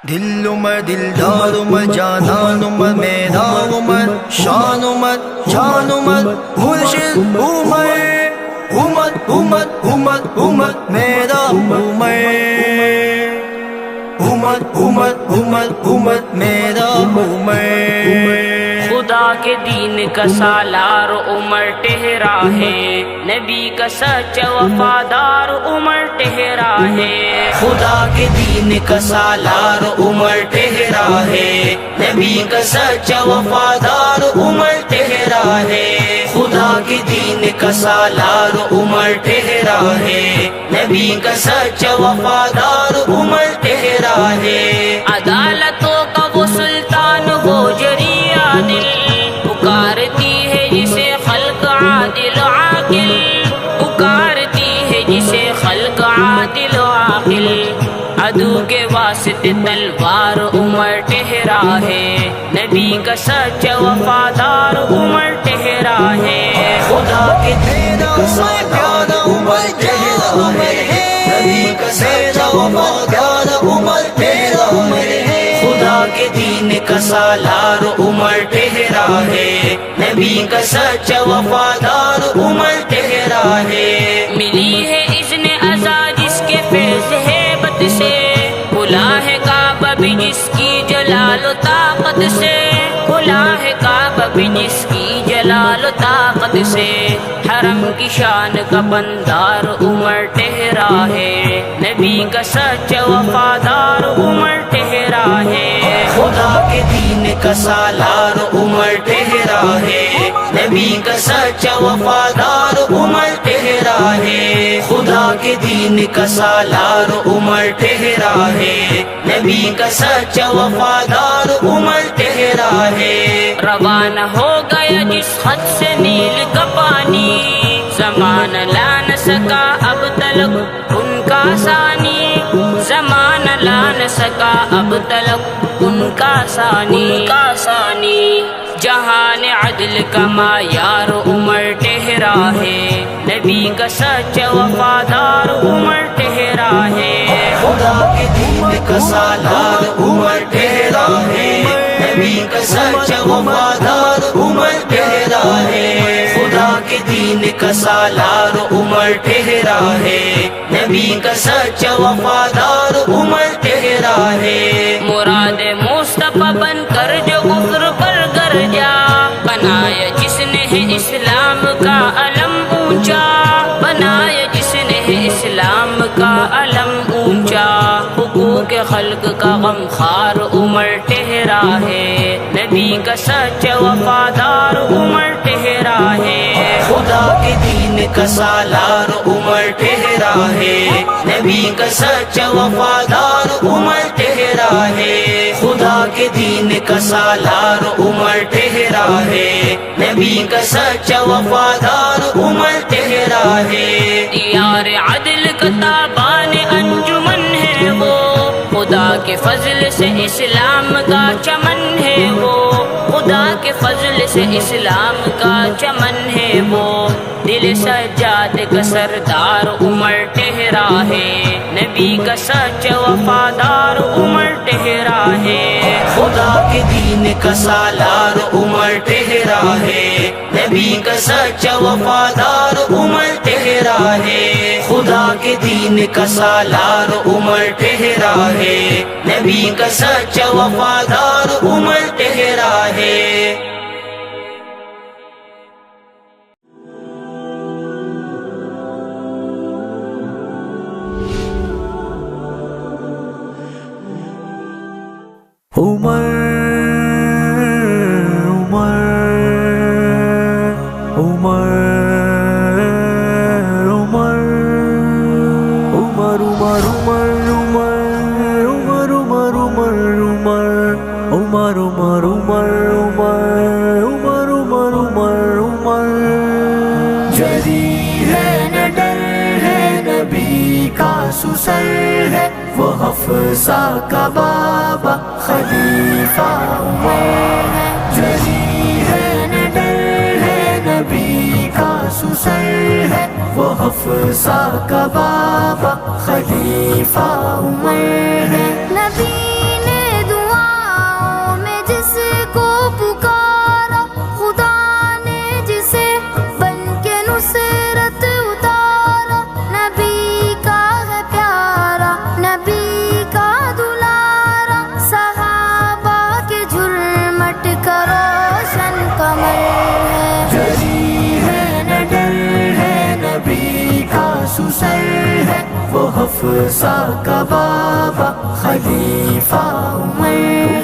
دل عمر دلدار عمر جانان عمر میرا عمر شان عمر جان عمر مرشد عمر عمر عمر عمر عمر میرا عمر عمر عمر عمر عمر میرا عمر خدا کے دین کا سالار عمر ٹہرا ہے، نبی کا سچا وفادار عمر ٹہرا ہے۔ خدا کے دین کا سالار عمر ٹہرا ہے، نبی کا سچا وفادار عمر ٹہرا ہے۔ خدا کے دین کا سالار عمر ٹہرا ہے، نبی کا سچا وفادار عمر ٹہرا ہے۔ عدالتوں کا وہ سلطان ہو جری عادل، پکارتی ہے جسے خلق عادل عاقل، پکارتی ہے جسے خلق عادل عاقل۔ عدو کے واسطے تلوار عمر ٹہرا ہے، نبی کا سچا وفادار عمر ٹہرا ہے۔ خدا کے دین کا سالار عمر ٹہرا ہے، نبی کا سچا وفادار عمر ٹہرا ہے۔ خدا کے دین کا سالار عمر ٹہرا ہے، نبی کا سچا وفادار عمر ٹہرا ہے۔ ملی ہے اذن عزا جس کے فیض ہیبت سے، کھلا ہے کعبہ بھی جس کی جلال و طاقت سے، کھلا ہے کعبہ بھی جس کی جلال و طاقت سے۔ حرم کی شان کا بندار عمر ٹہرا ہے، نبی کا سچا وفادار عمر ٹہرا ہے۔ خدا کے دین کا سالار عمر ٹہرا ہے، نبی کا سچا وفادار عمر ٹہرا ہے۔ خدا کے دین کا سالار عمر ٹہرا ہے، نبی کا سچا وفادار عمر ٹہرا ہے۔ روانہ ہو گیا جس خط سے نیل کا پانی، زمانہ لا نہ سکا اب تلک ان کا ثانی، زمانہ لا نہ سکا اب تلک ان کا ثانی۔ جہان عدل کا معیار عمر ٹہرا ہے، نبی کا سچا وفادار عمر ٹہرا ہے۔ خدا کے دین کا سالار عمر ٹہرا ہے، نبی کا سچا وفادار عمر ٹہرا ہے۔ خدا کے دین کا سالار عمر ٹہرا ہے، نبی کا سچا وفادار عمر ٹہرا ہے۔ مراد مصطفیٰ بن کر جو کفر پر گرجا، بنایا جس نے ہے اسلام کا علم اونچا، بنایا جس نے ہے اسلام کا علم اونچا۔ حقوق خلق کا غمخوار عمر ٹہرا ہے، نبی کا سچا وفادار عمر ٹہرا ہے۔ خدا کے دین کا سالار عمر ٹہرا ہے، نبی کا سچا وفادار عمر ٹہرا ہے۔ خدا کے دین کا سالار عمر ٹہرا ہے، نبی کا سچا وفادار عمر ٹہرا ہے۔ دیار عدل کا تابان انجمن ہے وہ، خدا کے فضل سے اسلام کا چمن ہے وہ، خدا کے فضل سے اسلام کا چمن ہے وہ۔ دل سجاد کا سردار عمر ٹہرا ہے، نبی کا سچا وفادار عمر ٹہرا ہے۔ خدا کے دین کا سالار عمر ٹہرا ہے، نبی کا سچا وفادار عمر ٹہرا ہے۔ خدا کے دین کا سالار عمر ٹہرا ہے، نبی کا سچا وفادار عمر ٹہرا ہے۔ عمر عمر عمر عمر عمر عمر عمر عمر عمر عمر عمر عمر عمر عمر عمر عمر عمر عمر جری ہے نہ ڈر ہے، نبی کا سسر ہے وہ حفصہ کا بابا خلیفہ عمر ہے۔ جری ہے نہ ڈر ہے، نبی کا سسر ہے وہ حفصہ کا بابا خلیفہ عمر ہے۔ نبی نے حفصہ کا بابا خلیفہ عمر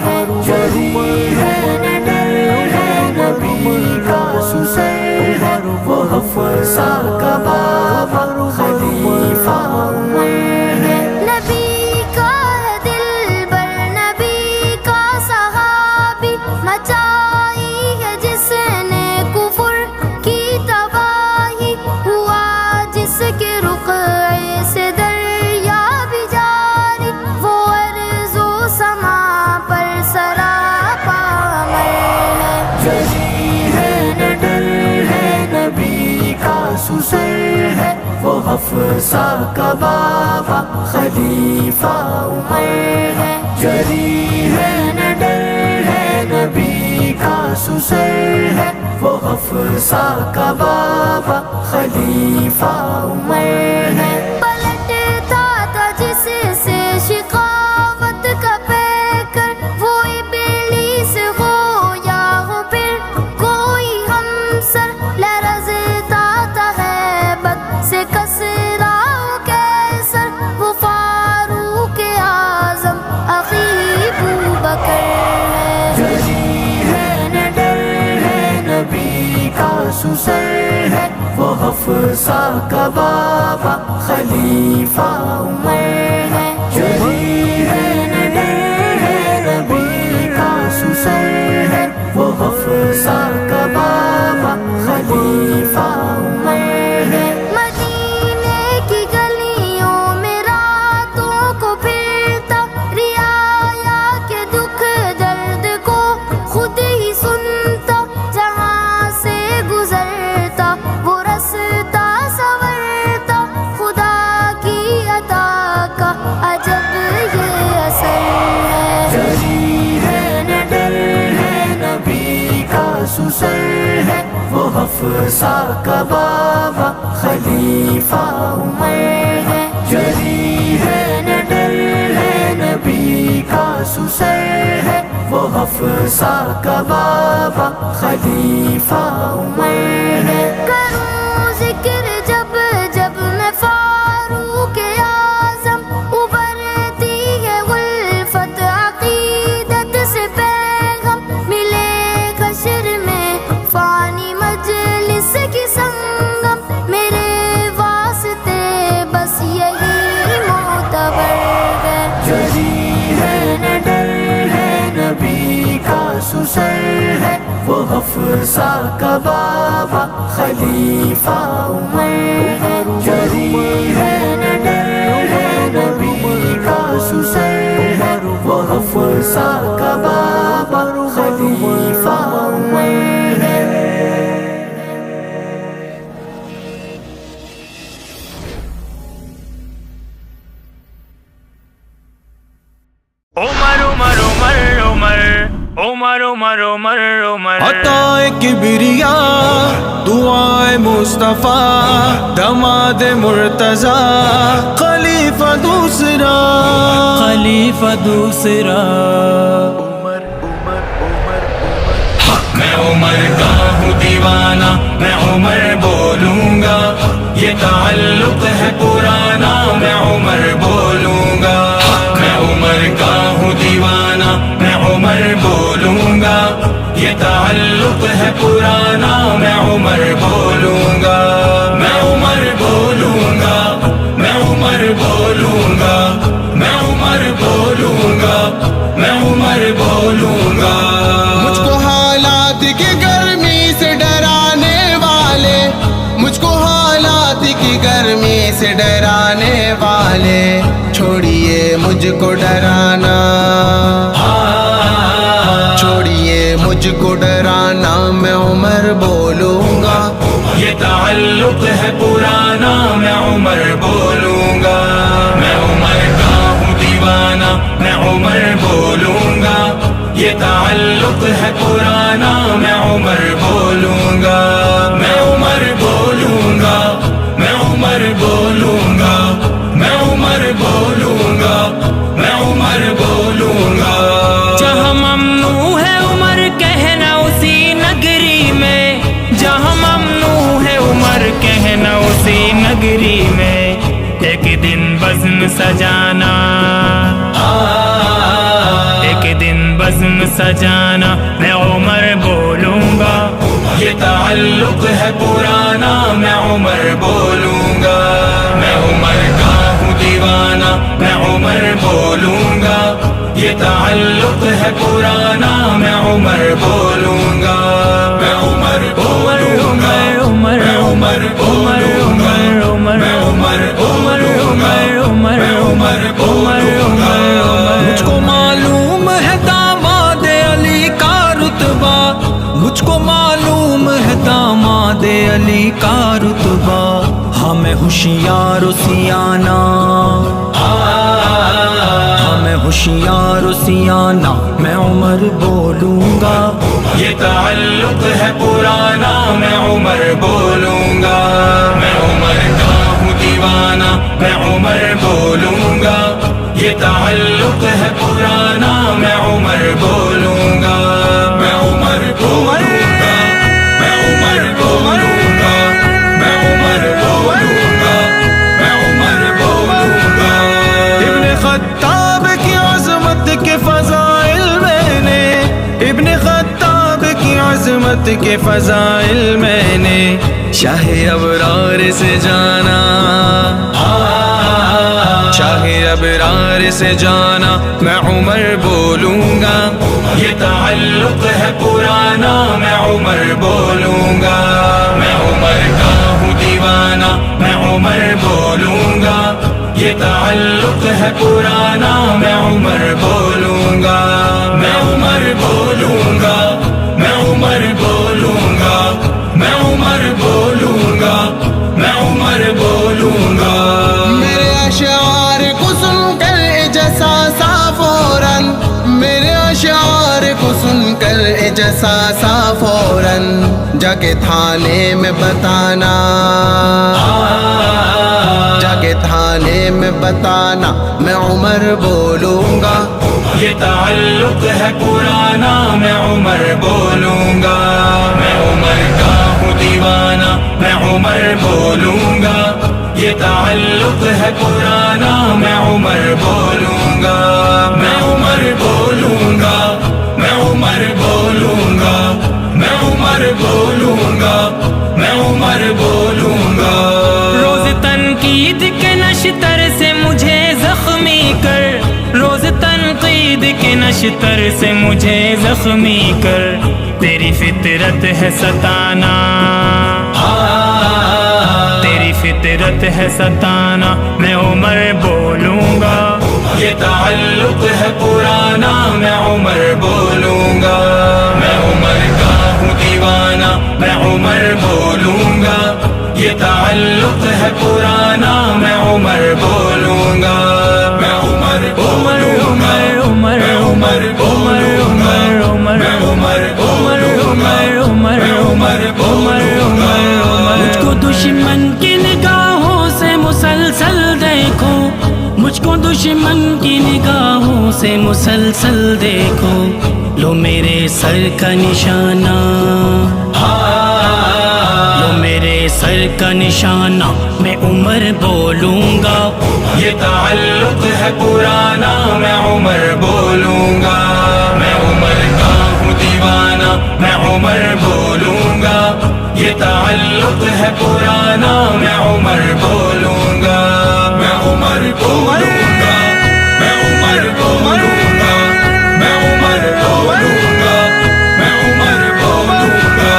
ہے، جری ہے نہ ڈر ہے نبی کا سسر ہے، وہ حفصہ کا بابا خلیفہ عمر ہے۔ نبی کا ہے دل بر، نبی کا صحابی، مچائی ہے جس نے کفر کی تباہی، ہوا جس کے رقعے سے دریا بھی جاری، وہ ارض و سما پر سراپا عمر ہے، جری ہے نہ ڈر ہے نبی کا سسر ہے، وہ حفصہ کا بابا خلیفہ عمر ہے، جری ہے نہ ڈر ہے نبی کا سسر ہے، وہ حفصہ کا بابا خلیفہ عمر ہے۔ پلٹتا تھا جس سے شقاوت کا پیکر، وہ ابلیس ہو یا ہو پھر کوئی ہمسر، لرزتا تھا ہیبت سے کسریٰ و قیصر، وہ فاروق اعظم عقیب بکر ہے، جری ہے نہ ڈر ہے نبی کا سسر ہے، وہ حفصہ کا بابا خلیفہ عمر ہے، جری ہے نہ ڈر ہے نبی کا سسر ہے، وہ حفصہ کا بابا خلیفہ عمر ہے۔ مدینے کی گلیوں میں راتوں کو پھرتا، رعایا کے دکھ درد کو خود ہی سنتا، جہاں سے گزرتا وہ رستا سورتا، خدا کی عطا کا عجب یہ اثر ہے، جری ہے نہ ڈر ہے نبی کا سسر ہے، وہ حفصہ کا بابا خلیفہ عمر ہے، جری ہے نہ ڈر ہے نبی کا سسر ہے، وہ حفصہ کا بابا خلیفہ عمر ہے۔ کروں ذکر جب جب میں فاروق اعظم، ابھرتی ہے الفت عقیدت سے پیغام، ملے حشر میں فانی مجلس کی سنگم، میرے واسطے بس یہی معتبر ہے، جری ہے نہ ڈر ہے نبی کا سسر ہے، وہ حفصہ کا بابا خلیفہ عمر ہے، جری ہے نہ ڈر ہے نبی کا سسر ہے، وہ حفصہ کا بابا خلیفہ عمر ہے۔ عمر عمر عمر عمر عمر عمر عمر عمر عطائے کبریا دعائے مصطفیٰ دماد مرتضیٰ خلیفہ دوسرا میں عمر کا ہوں دیوانہ، میں عمر بولوں گا، یہ تعلق ہے پرانا، میں عمر بولوں گا، میں عمر کا ہوں دیوانہ، میں عمر بولوں گا، یہ تعلق ہے پرانا، میں عمر بولوں گا، میں عمر بولوں گا، میں عمر بولوں گا، میں عمر بولوں گا، میں عمر بولوں گا۔ مجھ کو حالات کی گرمی سے ڈرانے والے، مجھ کو حالات کی گرمی سے ڈرانے والے، چھوڑیے مجھ کو ڈرانا، چھوڑیے مجھ کو ڈرانا، میں عمر بولوں گا، یہ تعلق ہے پرانا، میں عمر بولوں گا، میں عمر کا ہوں دیوانہ، میں عمر بولوں گا، یہ تعلق ہے پرانا، میں عمر بولوں گا، میں عمر بولوں گا، میں عمر بولوں گا، میں عمر بولوں گا، میں عمر بولوں گا۔ جہاں ممنوع ہے عمر کہنا اسی نگری میں، جہاں ممنوع ہے عمر کہنا اسی نگری میں، ایک دن بزم سجانا، ایک دن بزم سجانا میں عمر بولوں گا، یہ تعلق ہے پرانا میں عمر بولوں گا، میں عمر کا ہوں دیوانہ میں عمر بولوں گا، یہ تعلق ہے پرانا میں عمر بولوں گا، میں عمر بولوں گا، میں عمر بولوں گا، میں عمر بولوں گا، میں عمر بولوں گا۔ مجھ کو معلوم ہے داماد علی کا رتبہ، مجھ کو معلوم ہے داماد علی کا رتبہ، ہمیں ہوشیار و سیانہ، ہمیں ہوشیار و سیانہ میں عمر بولوں گا، یہ تعلق ہے پرانا میں عمر بولوں گا، میں عمر کا ہوں دیوانہ میں عمر بولوں گا، یہ تعلق ہے پرانا میں عمر بولوں گا، میں عمر بولوں گا، میں عمر بولوں گا، میں عمر بولوں گا، میں عمر بولوں گا۔ ابن خطاب کی عظمت کے فضائل میں نے، ابن خطاب کی عظمت کے فضائل میں نے شاہ ابرار سے جانا، شاہ ابرار سے جانا میں عمر بولوں گا، یہ تعلق ہے پرانا میں عمر بولوں گا، میں عمر کا ہوں دیوانہ میں عمر بولوں گا، یہ تعلق ہے پرانا میں عمر بولوں گا، میں عمر بولوں گا، میں عمر بولوں گا، میں عمر بولوں گا، میں عمر بولوں گا۔ میرے اشعار کو سن کر جساسا فوراً، میرے اشعار کو سن کر جساسا فوراً، جا کے تھانے میں بتانا، جا کے تھانے میں بتانا میں عمر بولوں گا، یہ تعلق ہے پرانا میں عمر بولوں گا، میں عمر کا ہوں دیوانہ میں عمر بولوں گا، یہ تعلق ہے پرانا میں عمر بولوں گا، میں عمر بولوں گا، میں عمر بولوں گا، میں عمر بولوں گا، میں عمر بولوں گا۔ روز تنقید کے نشتر سے مجھے زخمی کر، روز تنقید کے نشتر سے مجھے زخمی کر، تیری فطرت ہے ستانا، تیری فطرت ہے ستانا میں عمر بولوں گا، یہ تعلق ہے پرانا میں عمر بولوں گا، میں عمر کا ہوں دیوانہ میں عمر بولوں گا، یہ تعلق ہے پرانا میں عمر بولوں گا، میں عمر بولوں گا، میں عمر بولوں گا، میں عمر بولوں گا، میں عمر بولوں گا۔ مجھ کو دشمن کی نگاہوں سے مسلسل دیکھو، مجھ کو دشمن کی نگاہوں سے مسلسل دیکھو، لو میرے سر کا نشانہ، لو میرے سر کا نشانہ میں عمر بولوں گا، یہ تعلق ہے پرانا میں عمر بولوں گا، میں عمر کا ہوں دیوانہ میں عمر بولوں گا، یہ تعلق ہے پرانا میں عمر بولوں گا، میں عمر بولوں گا، میں عمر بولوں گا، میں عمر بولوں گا، میں عمر بولوں گا۔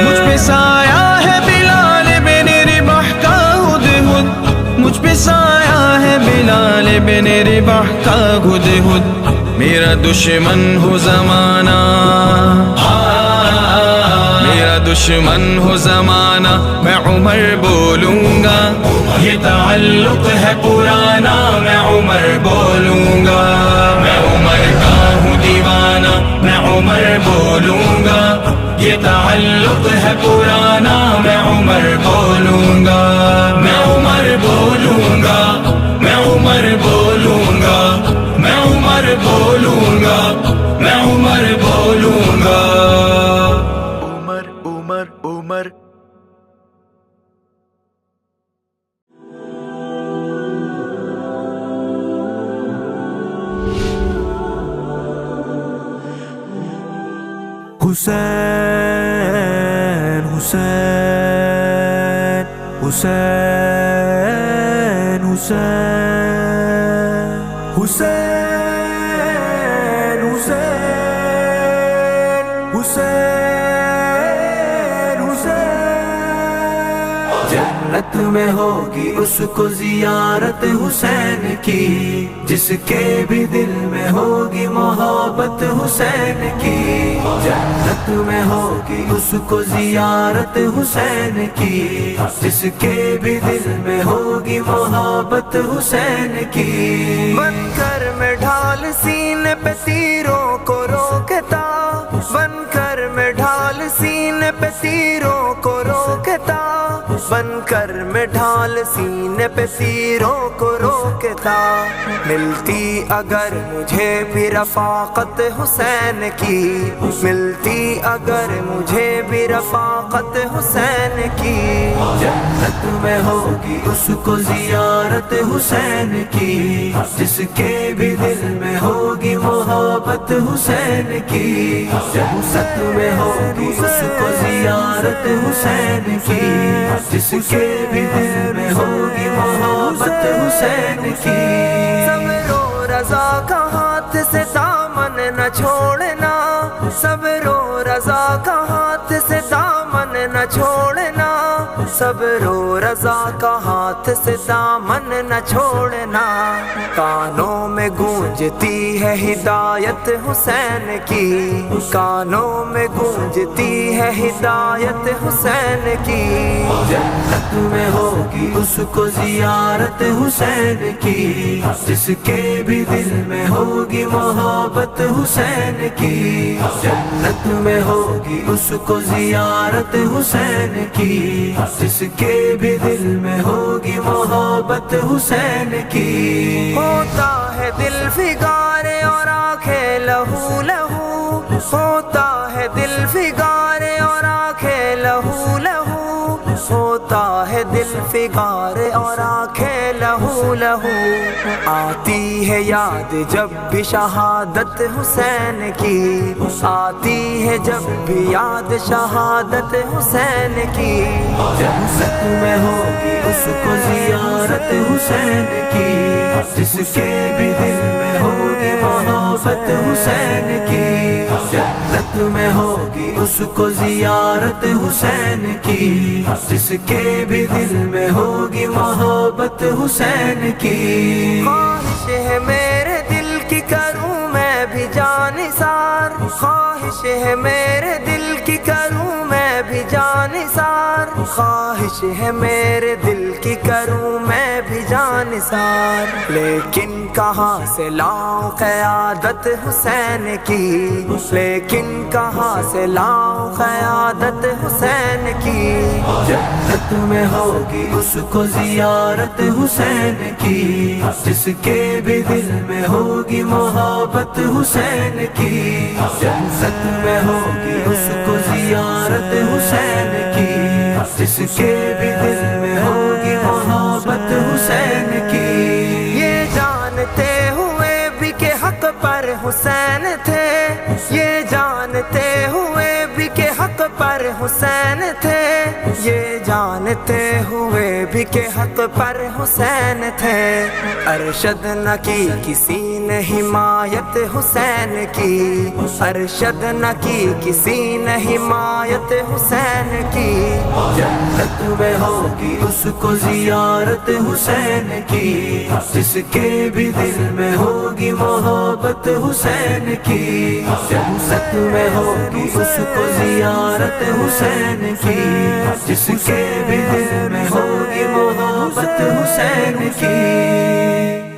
مجھ پہ سایہ ہے بلال بن رباح کا ہدہد، مجھ پہ سایہ ہے بلال بن رباح کا ہدہد، میرا دشمن ہو زمانہ، میرا دشمن ہو زمانہ میں عمر بولوں گا، یہ تعلق ہے پرانا میں عمر بولوں گا، میں عمر کا ہوں دیوانہ میں عمر بولوں گا، یہ تعلق ہے پرانا میں عمر بولوں گا، میں عمر بولوں گا، میں عمر بولوں گا، میں عمر بولوں گا، میں عمر بولوں گا۔ عمر عمر عمر حسین حسین حسین حسین حسین حسین حسین حسین جنت میں ہوگی اس کو زیارت حسین کی، جس کے بھی دل میں ہوگی محبت حسین کی، جنت میں ہوگی اس کو زیارت حسین کی، جس کے بھی دل میں ہوگی محبت حسین کی۔ بن کر میں ڈھال سینے پہ تیروں کو روکتا، بن کر میں ڈھال سینے پہ تیروں کو روکتا، بن کر میں ڈھال سینے پہ تیروں کو روکتا، ملتی اگر مجھے بھی رفاقت حسین کی، ملتی اگر مجھے بھی رفاقت حسین کی، جنت میں ہوگی اس کو زیارت حسین کی، جس کے بھی دل میں ہوگی محبت حسین کی، جنت میں ہوگی اس کو زیارت حسین کی، جس کے بھی دل میں ہوگی محبت حسین کی۔ صبر و رضا کا ہاتھ سے دامن نہ چھوڑنا، صبر و رضا کا ہاتھ سے دامن نہ چھوڑنا، صبر و رضا کا ہاتھ سے دامن نہ چھوڑنا، کانوں میں گونجتی ہے ہدایت حسین کی، کانوں میں گونجتی ہے ہدایت حسین کی، جنت میں ہوگی اس کو زیارت حسین کی، جس کے بھی دل میں ہوگی محبت حسین کی، جنت میں ہوگی اس کو زیارت حسین کی، جس کے بھی دل میں ہوگی محبت حسین کی۔ ہوتا ہے دل فگارے اور آنکھیں لہو لہو، ہوتا ہے دل فگارے اور آنکھیں لہو لہو، ہوتا ہے دل فگارے اور آنکھیں لہو لہو، آتی ہے یاد جب بھی شہادت حسین کی، آتی ہے جب بھی یاد شہادت حسین کی، جنت میں ہوگی اس کو زیارت حسین کی، جس کے بھی دل میں ہوگی محبت حسین کی، جنت میں ہوگی اس کو زیارت حسین کی، جس کے بھی دل میں ہوگی محبت حسین کی۔ خواہش ہے میرے دل کی کروں میں بھی جانثار، خواہش ہے میرے دل کی کروں میں بھی جانثار، خواہش ہے میرے دل کی کروں میں بھی جانثار، لیکن کہاں سے لاؤں قیادت حسین کی، لیکن کہاں سے لاؤں قیادت حسین کی، جنت میں ہوگی اس کو زیارت حسین کی، جس کے بھی دل میں ہوگی محبت حسین کی، جنت میں ہوگی اس کو زیارت حسین کی، جس کے بھی دل میں ہوگی محبت حسین کی۔ یہ جانتے ہوئے بھی کہ حق پر حسین تھے، یہ جانتے ہوئے بھی کہ حق پر حسین تھے، یہ جانتے ہوئے بھی کہ حق پر حسین تھے، ارشد نہ کی کسی نے حمایت حسین کی، ارشد نہ کی کسی نے حمایت حسین کی، جنت میں ہوگی اس کو زیارت حسین کی، جس کے بھی دل میں ہوگی محبت حسین کی، جنت میں ہوگی اس کو زیارت حسین کی، جس کے بھی دل میں ہوگی محبت حسین کی۔